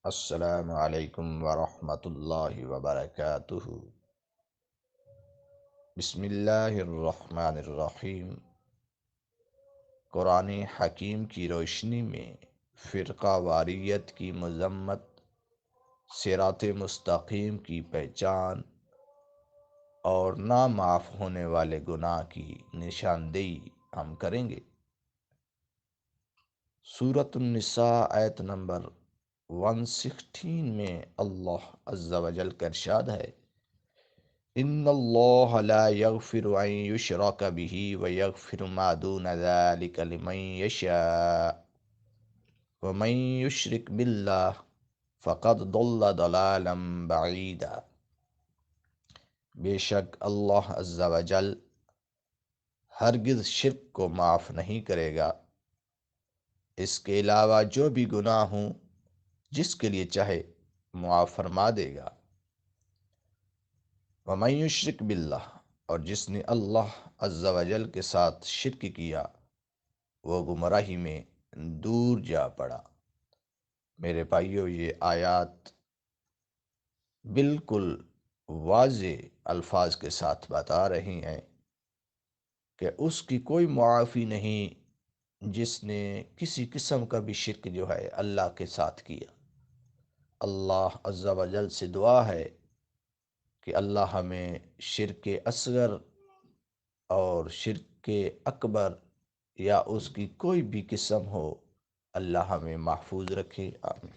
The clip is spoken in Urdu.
السلام علیکم ورحمۃ اللہ وبرکاتہ۔ بسم اللہ الرحمن الرحیم۔ قرآن حکیم کی روشنی میں فرقہ واریت کی مذمت، صراط مستقیم کی پہچان اور نا معاف ہونے والے گناہ کی نشاندہی ہم کریں گے۔ سورۃ النساء آیت نمبر 116 میں اللہ عز و جل کا ارشاد ہے: ان اللہ لا یغفر ان یشرک بہ ویغفر ما دون ذلک لمن یشاء ومن یشرک باللہ فقد ضل ضلالا بعیدا۔ بے شک اللہ عز و جل ہرگز شرک کو معاف نہیں کرے گا، اس کے علاوہ جو بھی گناہ ہوں جس کے لیے چاہے معاف فرما دے گا۔ وَمَن یشرک باللہ، اور جس نے اللہ عز و جل کے ساتھ شرک کیا وہ گمراہی میں دور جا پڑا۔ میرے بھائیو، یہ آیات بالکل واضح الفاظ کے ساتھ بتا رہی ہیں کہ اس کی کوئی معافی نہیں جس نے کسی قسم کا بھی شرک جو ہے اللہ کے ساتھ کیا۔ اللہ عز و جل سے دعا ہے کہ اللہ ہمیں شرک اصغر اور شرک اکبر یا اس کی کوئی بھی قسم ہو، اللہ ہمیں محفوظ رکھے۔ آمین۔